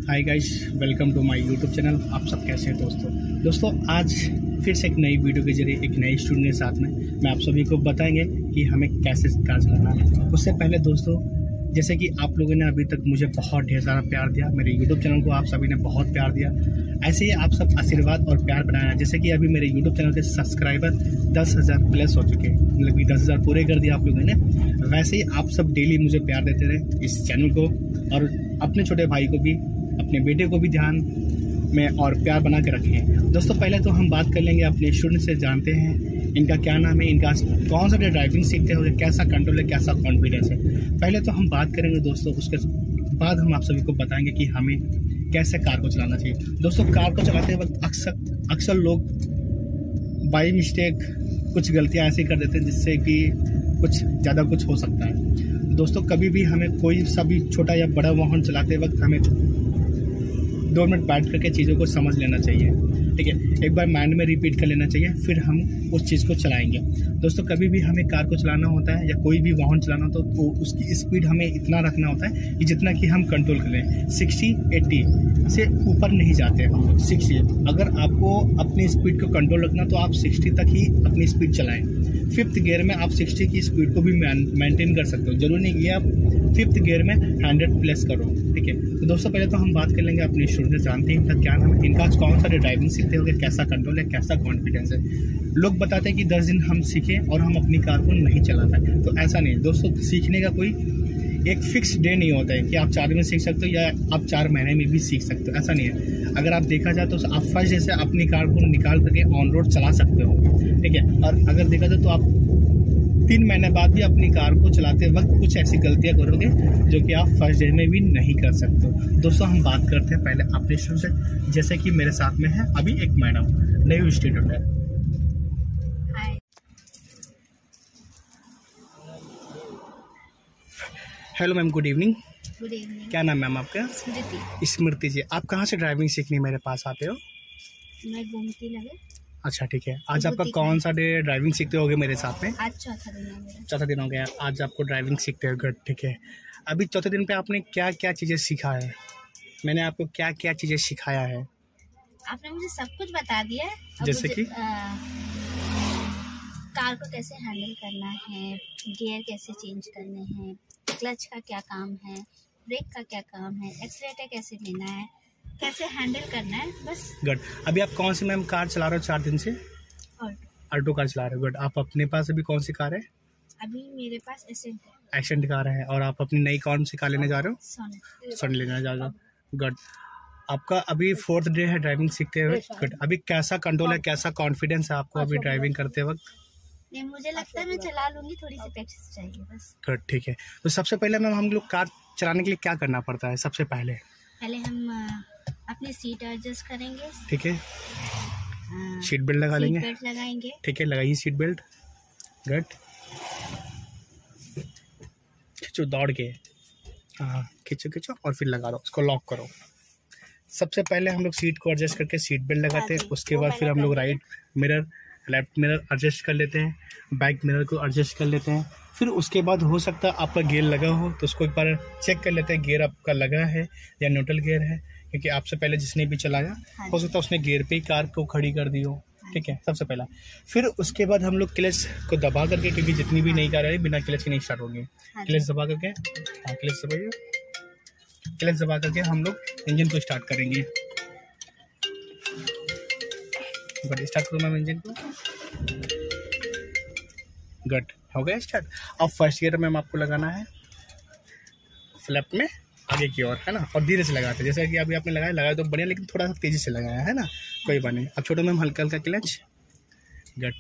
Hi guys, welcome to my YouTube channel. आप सब कैसे हैं दोस्तों? आज फिर से एक नई वीडियो के जरिए एक नई स्टूडेंट के साथ में मैं आप सभी को बताएंगे कि हमें कैसे कार चलाना है। उससे पहले दोस्तों, जैसे कि आप लोगों ने अभी तक मुझे बहुत ढेर सारा प्यार दिया, मेरे यूट्यूब चैनल को आप सभी ने बहुत प्यार दिया। ऐसे ही आप सब आशीर्वाद और प्यार बनाया। जैसे कि अभी मेरे यूट्यूब चैनल के सब्सक्राइबर 10,000 प्लस हो चुके हैं, मतलब कि 10,000 पूरे कर दिया आप लोगों ने। वैसे ही आप सब डेली मुझे प्यार देते रहे इस चैनल को, और अपने छोटे भाई को भी, अपने बेटे को भी ध्यान में और प्यार बना के रखें। दोस्तों, पहले तो हम बात कर लेंगे अपने स्टूडेंट से, जानते हैं इनका क्या नाम है, इनका कौन सा ड्राइविंग सीखते होंगे, कैसा कंट्रोल है, कैसा कॉन्फिडेंस है। पहले तो हम बात करेंगे दोस्तों, उसके बाद हम आप सभी को बताएंगे कि हमें कैसे कार को चलाना चाहिए। दोस्तों, कार को चलाते वक्त अक्सर लोग बाई मिस्टेक कुछ गलतियाँ ऐसी कर देते हैं जिससे कि ज़्यादा कुछ हो सकता है। दोस्तों, कभी भी हमें कोई सा भी छोटा या बड़ा वाहन चलाते वक्त हमें 2 मिनट बैठ करके चीज़ों को समझ लेना चाहिए, ठीक है। एक बार माइंड में रिपीट कर लेना चाहिए, फिर हम उस चीज़ को चलाएंगे। दोस्तों, कभी भी हमें कार को चलाना होता है या कोई भी वाहन चलाना होता है तो उसकी स्पीड हमें इतना रखना होता है कि जितना कि हम कंट्रोल कर लें। 60-80 से ऊपर नहीं जाते हम लोग। 60, अगर आपको अपनी स्पीड को कंट्रोल रखना तो आप 60 तक ही अपनी स्पीड चलाएँ। 5th गियर में आप 60 की स्पीड को भी मेंटेन कर सकते हो। जरूरी नहीं कि आप 5th गियर में 100 प्लस करो, ठीक है। तो दोस्तों, पहले तो हम बात कर लेंगे अपने स्टूडेंट से, जानते हैं इनका क्या नाम है, इनका कौन सा ड्राइविंग सीखते होंगे, कैसा कंट्रोल है, कैसा कॉन्फिडेंस है। लोग बताते हैं कि 10 दिन हम सीखें और हम अपनी कार को नहीं चला पाए, तो ऐसा नहीं दोस्तों। सीखने का कोई एक फिक्स डे नहीं होता है कि आप 4 दिन में सीख सकते हो या आप 4 महीने में भी सीख सकते हो, ऐसा नहीं है। अगर आप देखा जाए तो आप फर्स्ट डे से अपनी कार को निकाल करके ऑन रोड चला सकते हो, ठीक है। और अगर देखा जाए तो आप 3 महीने बाद भी अपनी कार को चलाते वक्त कुछ ऐसी गलतियां करोगे जो कि आप फर्स्ट डे में भी नहीं कर सकते हो। दोस्तों, हम बात करते हैं पहले अपने स्टूडेंट से, जैसे कि मेरे साथ में है अभी एक मैडम, नई स्टूडेंट है। Hello ma'am, good evening. Good evening. क्या नाम है मैम आपका? स्मृति जी। आप कहाँ से ड्राइविंग सीखने मेरे पास आते हो? मैं गोमती नगर। अच्छा, ठीक है। आज आपका कौन सा डे ड्राइविंग सीखते होगे मेरे साथ में? आज चौथा दिन है मेरा। चौथा दिन हो गया आज आपको ड्राइविंग सीखते हो, ठीक है। अभी चौथे दिन पे आपने क्या क्या चीज़ें सीखा है? मैंने आपको क्या क्या चीज़ें सिखाया है? आपने मुझे सब कुछ बता दिया है। जैसे कि कार को कैसे हैंडल करना है, गियर कैसे चेंज करने हैं, क्लच का क्या काम है, ब्रेक का क्या काम है, एक्सीलरेटर कैसे लेना है, कैसे हैंडल करना है, बस। गुड। अभी आप कौन सी मैम कार चला रहे हो 4 दिन से? अल्टो कार चला रहे हो। गुड। आप अपने पास अभी कौन सी कार है? अभी मेरे पास एसेंट है। एसेंट कार है। और आप अपनी नई कौन सी कार लेने जा रहे हो? सोनेट लेने जा रहे हो। गुड। आपका अभी 4th डे है ड्राइविंग सीखते हुए। गुड। अभी कैसा कंट्रोल है, कैसा कॉन्फिडेंस है आपको अभी ड्राइविंग करते वक्त? नहीं, मुझे लगता है मैं चला लूंगी, थोड़ी सी प्रैक्टिस चाहिए बस। गुड, ठीक है। तो सबसे पहले मैम हम लोग कार चलाने के लिए क्या करना पड़ता है? सबसे पहले हम अपनी सीट एडजस्ट करेंगे, ठीक है। सीट बेल्ट लगा लेंगे, बेल्ट लगाएंगे, ठीक है। लगाइए सीट बेल्ट। गुड। खींचो दौड़ के, हाँ, खींचो और फिर लगा दो, उसको लॉक करो। सबसे पहले हम लोग सीट को एडजस्ट करके सीट बेल्ट लगाते हैं। उसके बाद फिर हम लोग right mirror, left mirror adjust कर लेते हैं, बैक मिरर को एडजस्ट कर लेते हैं। फिर उसके बाद हो सकता है आपका गियर लगा हो तो उसको एक बार चेक कर लेते हैं, गियर आपका लगा है या न्यूट्रल गियर है, क्योंकि आपसे पहले जिसने भी चलाया हो सकता है उसने गियर पे ही कार को खड़ी कर दी हो, ठीक है, सबसे पहला। फिर उसके बाद हम लोग क्लच को दबा करके, क्योंकि जितनी भी नई कार है बिना क्लच के नहीं स्टार्ट होगी, क्लच दबा करके, हाँ, क्लच दबाइए, क्लच दबा करके हम लोग इंजन को स्टार्ट करेंगे। गुड। स्टार्ट करो मैम इंजन को। गुड, हो गया स्टार्ट। अब फर्स्ट गियर मैम आपको लगाना है लेफ्ट में आगे की ओर, है ना, और धीरे से लगाते हैं। जैसे कि अभी आपने लगाया तो बढ़िया, लेकिन थोड़ा सा तेजी से लगाया है ना, कोई बात नहीं। अब छोटो मैम हल्का हल्का क्लच। गुड,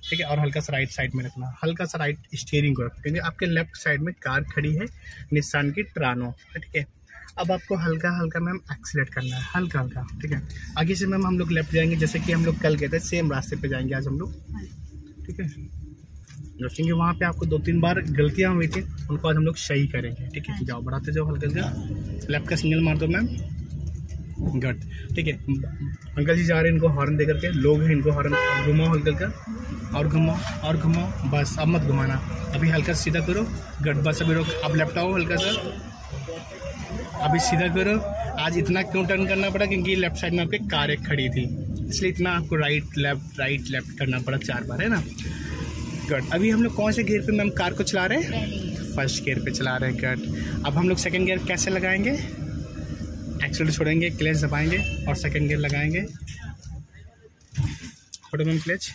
ठीक है। और हल्का सा राइट साइड में रखना, हल्का सा राइट स्टीयरिंग को रखना, क्योंकि आपके लेफ्ट साइड में कार खड़ी है, निसान की ट्रानो, ठीक है। अब आपको हल्का हल्का मैम एक्सीलेट करना है, हल्का हल्का, ठीक है। आगे से मैम हम लोग लेफ्ट जाएंगे, जैसे कि हम लोग कल गए थे, सेम रास्ते पे जाएंगे आज हम लोग, ठीक है। क्योंकि वहाँ पे आपको 2-3 बार गलतियाँ हुई थी, उनको आज हम लोग सही करेंगे, ठीक है। जाओ, बढ़ाते जाओ हल्का हल्का, लेफ्ट का सिग्नल मार दो मैम। गुड, ठीक है। अंकल जी जा रहे हैं, इनको हॉर्न दे करके, लोग हैं, इनको हॉर्न घुमाओ हल्का हल्का, और घुमाओ और घुमाओ, बस। अब मत घुमाना, अभी हल्का सीधा करो। गुड, बस अभी रोक, अब लेफ्ट आओ हल्का सा, अभी सीधा करो, आज इतना क्यों टर्न करना पड़ा, क्योंकि लेफ्ट साइड में आपकी कार एक खड़ी थी, इसलिए इतना आपको राइट लेफ्ट करना पड़ा 4 बार, है ना। गुड। अभी हम लोग कौन से गियर पे मैम कार को चला रहे हैं? फर्स्ट गियर पे चला रहे हैं। गुड। अब हम लोग सेकंड गियर कैसे लगाएंगे? एक्सीलरेटर छोड़ेंगे, क्लच दबाएंगे और सेकंड गियर लगाएंगे। छोड़ो मैम क्लच,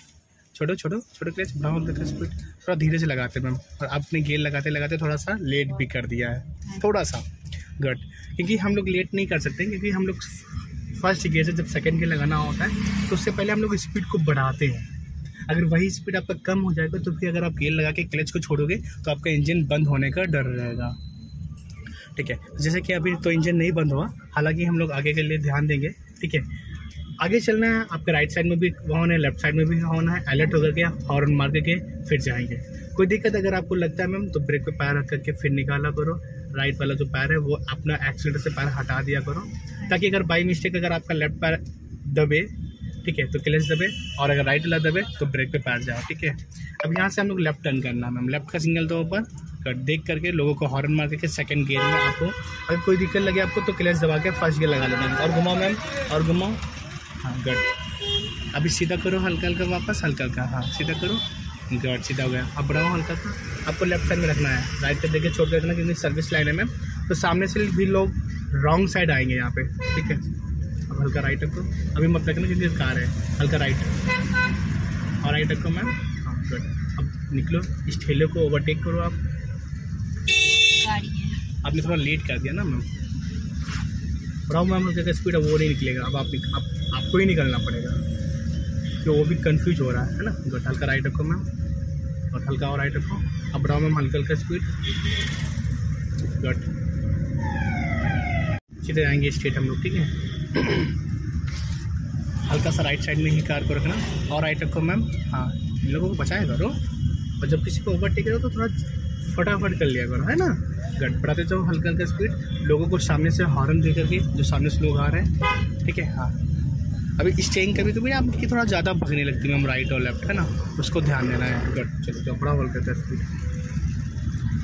छोड़ो क्लच, बढ़ाओ स्पीड, थोड़ा धीरे से लगाते मैम। और आपने गियर लगाते थोड़ा सा लेट भी कर दिया है, थोड़ा सा। गुड। क्योंकि हम लोग लेट नहीं कर सकते, क्योंकि हम लोग फर्स्ट गियर से जब सेकंड गियर लगाना होता है तो उससे पहले हम लोग स्पीड को बढ़ाते हैं। अगर वही स्पीड आपका कम हो जाएगा तो फिर अगर आप गियर लगा के क्लच को छोड़ोगे तो आपका इंजन बंद होने का डर रहेगा। ठीक है, जैसे कि अभी तो इंजन नहीं बंद हुआ, हालांकि हम लोग आगे के लिए ध्यान देंगे। ठीक है, आगे चलना है, आपके राइट साइड में भी हॉर्न है, लेफ्ट साइड में भी हॉर्न है। अलर्ट होकर के हॉर्न मार के फिर जाएंगे। कोई दिक्कत अगर आपको लगता है मैम तो ब्रेक पे पैर रख करके फिर निकाला करो। राइट वाला जो पैर है वो अपना एक्सीलरेटर से पैर हटा दिया करो, ताकि अगर बाई मिस्टेक अगर आपका लेफ्ट पैर दबे, ठीक है, तो क्लच दबे, और अगर राइट वाला दबे तो ब्रेक पे पैर जाए। ठीक है, अब यहाँ से हम लोग लेफ्ट टर्न करना है मैम। लेफ्ट का सिग्नल तो ऊपर देख करके लोगों को हॉर्न मार करके सेकंड गियर में आपको अगर कोई दिक्कत लगे आपको तो क्लच दबा के फर्स्ट गियर लगा लेना। और घुमाओ मैम, और घुमाओ। हाँ गुड। अभी सीधा करो हल्का वापस, हल्का। हाँ सीधा करो, गुड, सीधा हो गया। अब बढ़ाओ हल्का सा। आपको लेफ्ट साइड में रखना है, राइट साइड देखे छोड़ के रखना, क्योंकि सर्विस लाइन है मैम, तो सामने से भी लोग रॉन्ग साइड आएंगे यहाँ पे। ठीक है, अब हल्का राइट रखो, अभी मत रखना क्योंकि कार है। हल्का राइट और राइट रखो मैम। हाँ गुड। अब निकलो, इस ठेले को ओवरटेक करो। आप आपने थोड़ा लेट कर दिया ना मैम। बढ़ाओ मैम हल्का स्पीड, अब वो नहीं निकलेगा। अब आपको ही निकलना पड़ेगा, तो वो भी कंफ्यूज हो रहा है ना। गुड। हल्का राइट रखो मैम, और हल्का और राइट रखो। अब बढ़ाओ मैम हल्का स्पीड। गुड। सीधे आएंगे स्ट्रेट हम लोग। ठीक है, हल्का सा राइट साइड में ही कार को रखना, और राइट रखो मैम। हाँ, इन लोगों को बचाया करो, और जब किसी को ओवरटेक करो तो थोड़ा फटाफट कर लिया करो, है ना। गट बढ़ाते जाओ हल्का स्पीड, लोगों को सामने से हॉर्न दे करके, जो सामने से लोग आ रहे हैं। ठीक है, हाँ। अभी स्टेइंग कभी आपकी थोड़ा ज़्यादा भगने लगती है मैम, राइट और लेफ्ट, है ना, उसको ध्यान देना है। गट चलो जाओ, बढ़ाओ हल्का स्पीड।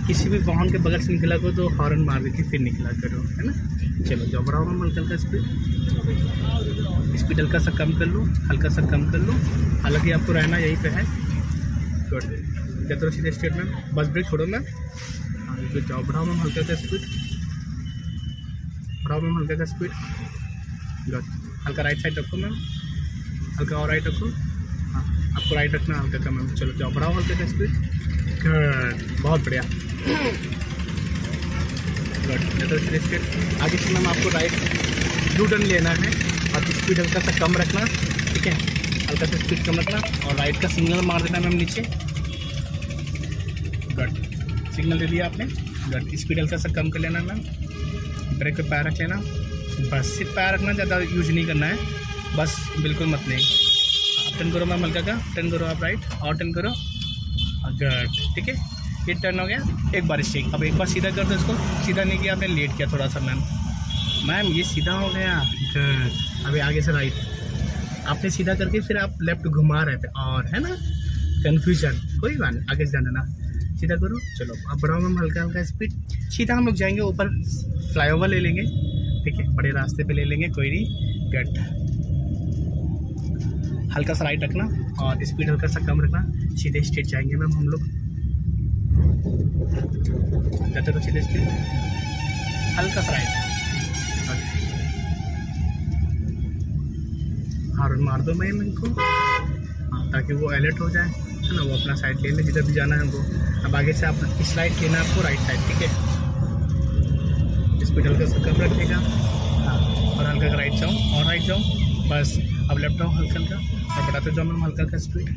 किसी भी वाहन के बगल से निकला करो तो हॉर्न मार देके फिर निकला करो, है ना। चलो जाओ, बढ़ाओ मैम हल्का स्पीड हल्का सा कम कर लो, हल्का सा कम कर लो। हालांकि आपको रहना यहीं पे है। गुड। क्या तो सीधे स्ट्रेट मैम, बस ब्रेक छोड़ो मैम। हाँ गुड, जाओ, बढ़ाओ मैम हल्का स्पीड, बढ़ाओ मैम हल्का स्पीड। गुड। हल्का राइट साइड रखो मैम, हल्का और राइट रखो। हाँ, आपको राइट रखना हल्का का मैम। चलो जाओ, बढ़ाओ हल्का स्पीड। गुड, बहुत बढ़िया। गुड। तो सीधे स्ट्रेट आगे से मैम आपको राइट यू टर्न लेना है, और स्पीड हल्का सा कम रखना। ठीक है, हल्का सा स्पीड कम रखना, और राइट का सिग्नल मार देना मैम नीचे। गुड, सिग्नल दे दिया आपने। गुड, स्पीड हल्का सा कम कर लेना मैम, ब्रेक पे पैर रख लेना, बस सिर्फ पैर रखना, ज़्यादा यूज नहीं करना है, बस बिल्कुल मत नहीं। आप टर्न करो मैम हल्का का, टर्न करो आप राइट, और टर्न करो। गुड, ठीक है, ये टर्न हो गया। एक बार स्टेक, अब एक बार सीधा कर दो इसको। सीधा नहीं किया आपने, लेट किया थोड़ा सा मैम, ये सीधा हो गया। गुड। अभी आगे से राइट, आपने सीधा करके फिर आप लेफ्ट घुमा रहे थे, और है ना कन्फ्यूजन, कोई बात नहीं, आगे से जाना ना, सीधा करो। चलो अब बढ़ाओ मैम हल्का स्पीड। सीधा हम लोग जाएंगे ऊपर, फ्लाईओवर ले लेंगे। ठीक है, बड़े रास्ते पे ले लेंगे, कोई नहीं। गुड। हल्का सा राइट रखना, और स्पीड हल्का सा कम रखना। सीधे स्ट्रेट जाएंगे मैम हम लोग, जाते तो सीधे स्ट्रेट, हल्का सा राइट। हॉर्न मार दो मैम इनको, हाँ, ताकि वो अलर्ट हो जाए, है ना, वो अपना साइड ले ले जिधर भी जाना है हमको। अब आगे से आप इस साइड लेना है आपको, राइट साइड। ठीक है, स्पीड हल्का सा कम रखेगा। हाँ, और हल्का का राइट जाओ, और राइट जाओ, बस। अब लेफ्ट आओ हल्का, और बढ़ाते जाओ मैम हल्का का स्पीड।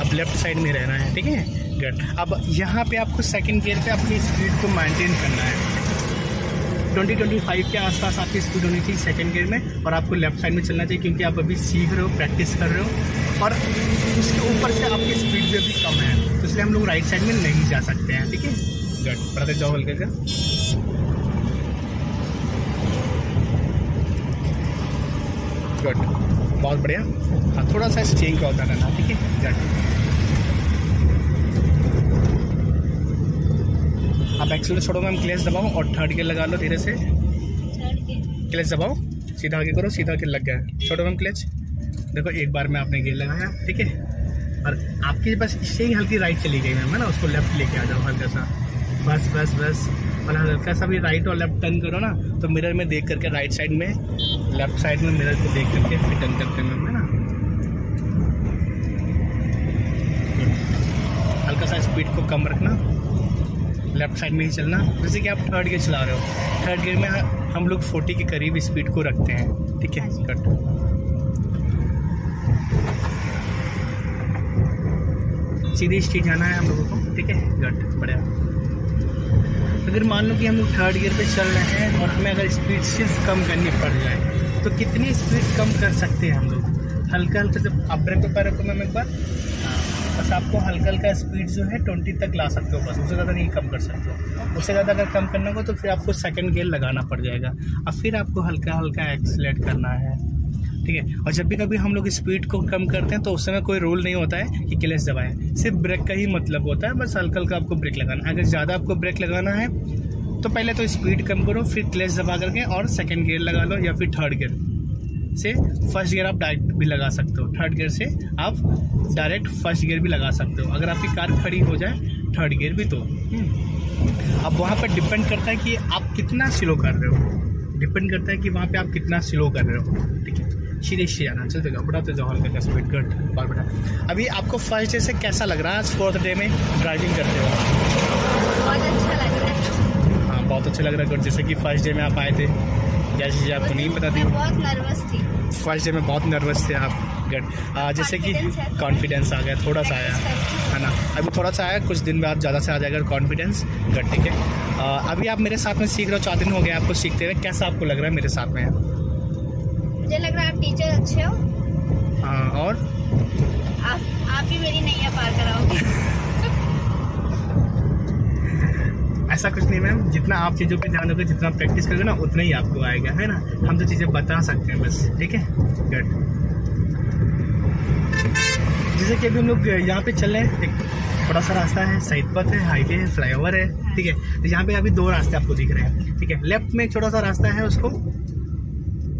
अब लेफ्ट साइड में रहना है। ठीक है, गुड। अब यहाँ पे आपको सेकंड गियर पे अपनी स्पीड को मेंटेन करना है। 20-25 के आसपास आपकी स्पीड होनी चाहिए सेकंड गियर में, और आपको लेफ्ट साइड में चलना चाहिए, क्योंकि आप अभी सीख रहे हो, प्रैक्टिस कर रहे हो, और उसके ऊपर से आपकी स्पीड भी अभी कम है, तो इसलिए हम लोग राइट साइड में नहीं जा सकते हैं। ठीक है, गुड। बढ़ाते जाओ हल्के का। गुड, बहुत बढ़िया। हाँ, थोड़ा सा स्टेइंग का होता रहना। ठीक है, गुड। आप एक्सीलेटर छोड़ो मैम, क्लच दबाओ और थर्ड गियर लगा लो धीरे से। क्लच दबाओ, सीधा आगे करो, सीधा आगे लग गया। छोड़ो मैम क्लच। देखो एक बार में आपने गियर लगाया, ठीक है। और आपकी बस इससे ही हल्की राइट चली गई मैम, है ना, उसको लेफ्ट लेके आ जाओ हल्का सा, बस बस बस। और हल्का सा भी राइट और लेफ्ट टर्न करो ना, तो मिरर में देख करके राइट साइड में, लेफ्ट साइड में मिरर को देख करके फिर टर्न करते हैं मैम, है ना। हल्का सा स्पीड को कम रखना, लेफ्ट साइड में ही चलना। जैसे कि आप थर्ड गियर चला रहे हो, थर्ड गियर में हम लोग 40 के करीब स्पीड को रखते हैं, ठीक है। कट। सीधी स्ट्रीट जाना है हम लोगों को, ठीक है। गट, बढ़िया। अगर मान लो कि हम लोग थर्ड गियर पे चल रहे हैं और हमें अगर स्पीड सिर्फ कम करनी पड़ जाए, तो कितनी स्पीड कम कर सकते हैं हम लोग? हल्का हल्का, जब आप ब्रेक पे पैर रखो मैम एक बार, बस आपको हल्का हल्का स्पीड जो है 20 तक ला सकते हो, बस उससे ज़्यादा नहीं कम कर सकते हो। उससे ज़्यादा अगर कम करना हो तो फिर आपको सेकंड गियर लगाना पड़ जाएगा और फिर आपको हल्का हल्का एक्सीलरेट करना है, ठीक है। और जब भी कभी हम लोग स्पीड को कम करते हैं तो उस समय कोई रूल नहीं होता है कि क्लच दबाएं, सिर्फ ब्रेक का ही मतलब होता है, बस हल्का हल्का आपको ब्रेक लगाना। अगर ज़्यादा आपको ब्रेक लगाना है तो पहले तो स्पीड कम करो, फिर क्लच दबा करके और सेकेंड गियर लगा लो, या फिर थर्ड गियर से फर्स्ट गियर आप डायरेक्ट भी लगा सकते हो, थर्ड गियर से आप डायरेक्ट फर्स्ट गियर भी लगा सकते हो। अगर आपकी कार खड़ी हो जाए थर्ड गियर भी, तो अब वहाँ पर डिपेंड करता है कि आप कितना स्लो कर रहे हो, डिपेंड करता है कि वहाँ पे आप कितना स्लो कर रहे हो, ठीक है। सीधे आना, चलते जाओ, बढ़ाते जाओ हल्का स्पीड, कट, बार बढ़ा। अभी आपको फर्स्ट डे से कैसा लग रहा है? आज 4th डे में ड्राइविंग करते हो? बहुत अच्छा लग रहा है। हाँ, बहुत अच्छा लग रहा है। जैसे कि फर्स्ट डे में आप आए थे, जैसे चीज़ें आपको नहीं पता थी, बहुत नर्वस थी फर्स्ट डे में, बहुत नर्वस थे आप। गट, जैसे कि कॉन्फिडेंस आ गया, थोड़ा सा आया, है ना। अभी थोड़ा सा आया, कुछ दिन बाद ज़्यादा से आ जाएगा कॉन्फिडेंस, गट, ठीक है। अभी आप मेरे साथ में सीख रहे हो, 4 दिन हो गए आपको सीखते हुए, कैसा आपको लग रहा है मेरे साथ में? मुझे लग रहा है आप टीचर अच्छे हो। हाँ, और आप ही मेरी नैया पार कराओगे। ऐसा कुछ नहीं मैम, जितना आप चीज़ों पे ध्यान दोगे, जितना प्रैक्टिस करोगे ना, उतना ही आपको आएगा, है ना। हम तो चीज़ें बता सकते हैं बस, ठीक है। गुड। जैसे कि अभी हम लोग यहाँ पे चल रहे हैं, एक बड़ा सा रास्ता है, साइड पथ है, हाईवे है, फ्लाईओवर है, ठीक है। तो यहाँ पे अभी 2 रास्ते आपको दिख रहे हैं, ठीक है। लेफ्ट में एक छोटा सा रास्ता है, उसको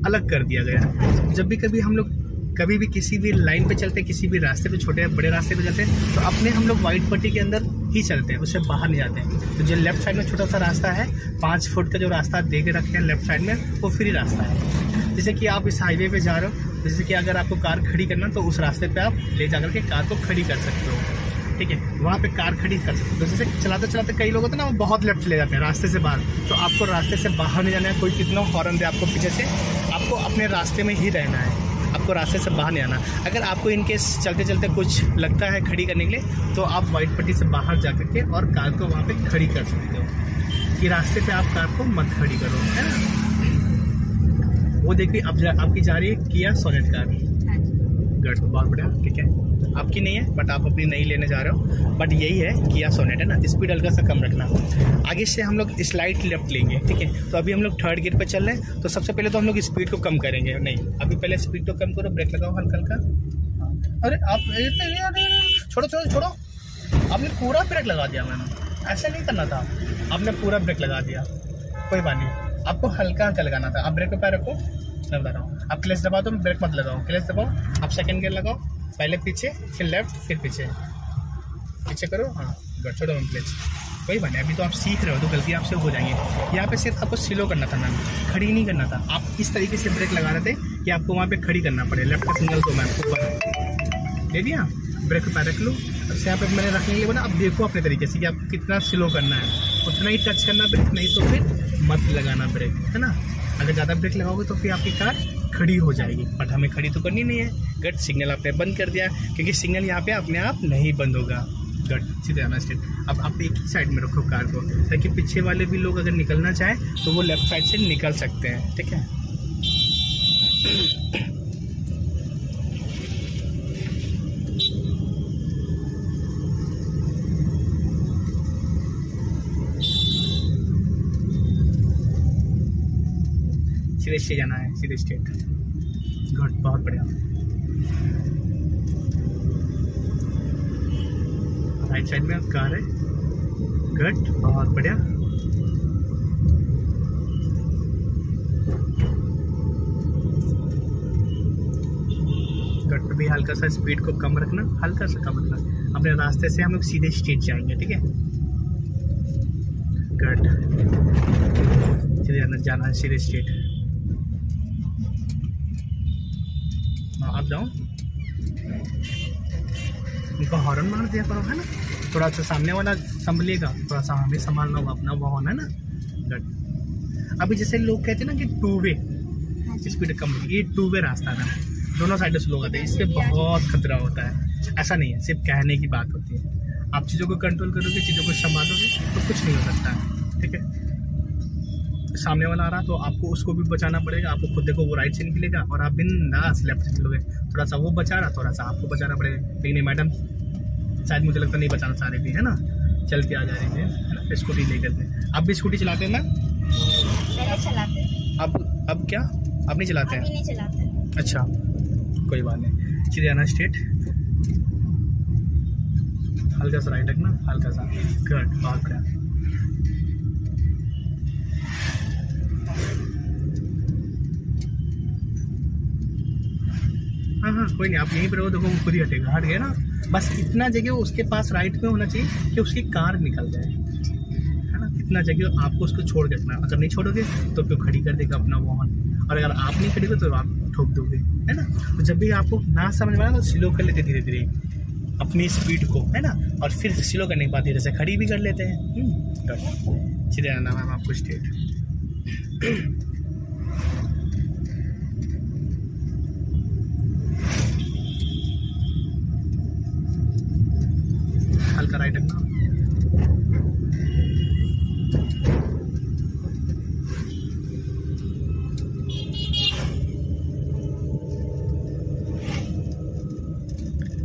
अलग कर दिया गया है। जब भी कभी हम लोग कभी भी किसी भी लाइन पे चलते हैं, किसी भी रास्ते पे, छोटे बड़े रास्ते पे चलते हैं, तो अपने हम लोग वाइट पट्टी के अंदर ही चलते हैं, उससे बाहर नहीं जाते हैं। तो जो लेफ्ट साइड में छोटा सा रास्ता है, 5 फुट का जो रास्ता दे के रखे हैं लेफ्ट साइड में, वो फ्री रास्ता है। जैसे कि आप इस हाईवे पे जा रहे हो, जैसे कि अगर आपको कार खड़ी करना, तो उस रास्ते पे आप ले जाकर के कार को खड़ी कर सकते हो, ठीक है। वहाँ पे कार खड़ी कर सकते हो। तो जैसे चलाते चलाते कई लोग होते हैं ना, वो बहुत लेफ्ट चले जाते हैं रास्ते से बाहर, तो आपको रास्ते से बाहर नहीं जाना है। कोई कितना हॉर्न दे आपको पीछे से, आपको अपने रास्ते में ही रहना है, आपको रास्ते से बाहर नहीं आना। अगर आपको इनकेस चलते चलते कुछ लगता है खड़ी करने के लिए, तो आप वाइट पट्टी से बाहर जा करके और कार को वहाँ पे खड़ी कर सकते हो, कि रास्ते पे आप कार को मत खड़ी करो, है ना। वो देखिए अब आपकी जा रही है किया सोनेट कार, गट, बहुत बढ़िया, ठीक है। आपकी नहीं है, बट आप अपनी नहीं लेने जा रहे हो, बट यही है किया सोनेट, है ना। स्पीड हल्का सा कम रखना। आगे से हम लोग स्लाइड लेफ्ट लेंगे, ठीक है। तो अभी हम लोग थर्ड गियर पे चल रहे हैं, तो सबसे पहले तो हम लोग स्पीड को कम करेंगे। नहीं, अभी पहले स्पीड को कम करो, ब्रेक लगाओ हल्का हल्का। अरे आप छोड़ो छोड़ो छोड़ो, आपने पूरा ब्रेक लगा दिया मैंने, ऐसा नहीं करना था, आपने पूरा ब्रेक लगा दिया। कोई बात नहीं, आपको हल्का हल्का लगाना था। आप ब्रेक पे पैर रखो, मैं बता रहा हूँ। आप क्लच दबाओ तो ब्रेक मत लगाओ, क्लच दबाओ, आप सेकंड गियर लगाओ, पहले पीछे, फिर लेफ्ट, फिर पीछे, पीछे करो, हाँ, छोड़ो क्लच। कोई बात नहीं, अभी तो आप सीख रहे हो, तो गलती आपसे हो जाएंगी। यहाँ पे सिर्फ आपको स्लो करना था मैम, खड़ी नहीं करना था। आप इस तरीके से ब्रेक लगा रहे थे कि आपको वहाँ पे खड़ी करना पड़े। लेफ्ट का सिग्नल तो मैम ऊपर दे दिया, ब्रेक पे रख लो। अब यहाँ पे मैंने रखने के लिए बोला, अब देखो अपने तरीके से कि आप कितना स्लो करना है, उतना ही टच करना ब्रेक, नहीं तो फिर मत लगाना ब्रेक, है ना। अगर ज़्यादा ब्रेक लगाओगे तो फिर आपकी कार खड़ी हो जाएगी, बट हमें खड़ी तो करनी नहीं है। गट, सिग्नल आपने बंद कर दिया, क्योंकि सिग्नल यहाँ पे अपने आप नहीं बंद होगा। गट, सीधे आना स्ट्रेट। अब आप एक ही साइड में रखो कार को, ताकि पीछे वाले भी लोग अगर निकलना चाहें तो वो लेफ्ट साइड से निकल सकते हैं, ठीक है। सीधे स्ट्रेट जाना है, सीधे स्ट्रेट। गुड, बहुत बढ़िया। राइट साइड में कार है, गुड, बहुत बढ़िया। गुड, भी हल्का सा स्पीड को कम रखना, हल्का सा कम रखना। अपने रास्ते से हम लोग सीधे स्ट्रेट जाएंगे, ठीक है। गुड, सीधे अंदर जाना है, सीधे स्ट्रेट। आप जाओ, उनको हॉर्न मार दिया करो, है ना। थोड़ा सा सामने वाला संभलिएगा, थोड़ा सा हमें संभालना होगा अपना वाहन, है ना। गुड। अभी जैसे लोग कहते हैं ना कि 2 वे स्पीड कम, ये 2 वे रास्ता है, दोनों साइड से लोग आते हैं, इससे बहुत खतरा होता है। ऐसा नहीं है, सिर्फ कहने की बात होती है। आप चीज़ों को कंट्रोल करोगे, चीज़ों को संभालोगे तो कुछ नहीं हो सकता है, ठीक है। सामने वाला आ रहा तो आपको उसको भी बचाना पड़ेगा। आपको खुद देखो वो राइट से निकलेगा और आप बिंदास लेफ्ट से निकलोगे। थोड़ा सा वो बचा रहा, थोड़ा सा आपको बचाना पड़ेगा। लेकिन ये मैडम शायद मुझे लगता नहीं बचाना चाह रही थी, है ना। चल के आ जा रही थी, है ना, स्कूटी लेकर के। आप भी स्कूटी चलाते हैं मैम? चलाते। अब क्या आप नहीं चलाते हैं? नहीं चलाते। अच्छा, कोई बात नहीं। सीधे आना स्ट्रेट, हल्का सा राइट रखना, हल्का सा। गुड, बहुत बढ़िया। हाँ, कोई नहीं, आप यहीं पर रहो, देखो वो खुद ही हटेगा, हट गया ना। बस इतना जगह उसके पास राइट में होना चाहिए कि उसकी कार निकल जाए, है ना। इतना जगह आपको उसको छोड़ के रखना। अगर नहीं छोड़ोगे तो फिर खड़ी कर देगा अपना वाहन, और अगर आप नहीं खड़ी तो आप ठोक दोगे, है ना। तो जब भी आपको ना समझ में आए तो स्लो कर लेते धीरे धीरे अपनी स्पीड को, है ना। और फिर स्लो करने के बाद धीरे से खड़ी भी कर लेते हैं। सीधे आना मैम आपको स्ट्रेट। हल्का राइट रखना।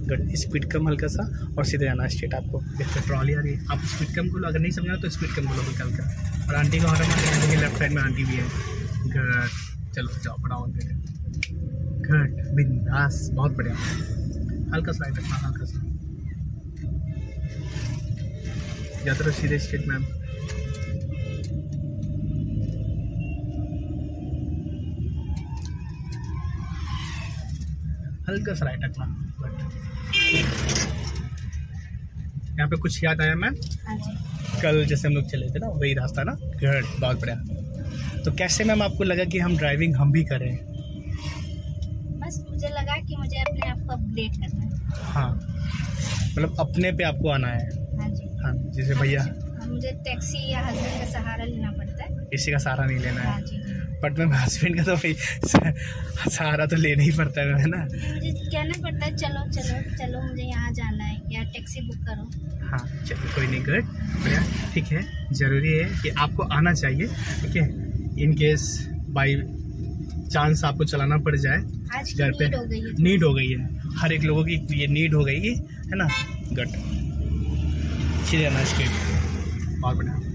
गुड, स्पीड कम हल्का सा और सीधे आना स्ट्रेट। आपको देखो ट्रॉली आ रही है, आप स्पीड कम बोलो, अगर नहीं समझा तो स्पीड कम बोलो निकल कर। और आंटी का हॉर्न मारना है, लेफ्ट साइड में आंटी भी है। गुड, चलो जाओ बड़ा ऑन करें। गुड, बिंदास, बहुत बढ़िया। हल्का सा राइट रखना, हल्का सा। जाते रहो सीधे स्ट्रेट मैम। हल्का सा राइट रखना। यहाँ पे कुछ याद आया मैम? कल जैसे हम लोग चले थे ना, वही रास्ता ना। गुड, बहुत बढ़िया। तो कैसे मैम आपको लगा कि हम ड्राइविंग हम भी करें? बस मुझे लगा कि मुझे अपने आप को अपडेट करना है। हाँ, मतलब अपने पे आपको आना है। हाँ जी, हाँ, जैसे भैया मुझे टैक्सी या हस्बैंड का सहारा लेना पड़ता है, किसी का सहारा नहीं लेना हाँ है। जी। बट मैम हस्बैंड का तो भाई सहारा तो लेना ही पड़ता है ना। मुझे कहना पड़ता है चलो चलो चलो मुझे यहाँ जाना है, या टैक्सी बुक करो। हाँ चलो, कोई नहीं, गुड, बढ़िया, ठीक है। ज़रूरी है कि आपको आना चाहिए, ठीक है। इन केस बाई चांस आपको चलाना पड़ जाए, आज घर पे नीड हो गई है, हर एक लोगों की ये नीड हो गई है ना। गुड, सीधे आना स्ट्रेट, बहुत बढ़िया।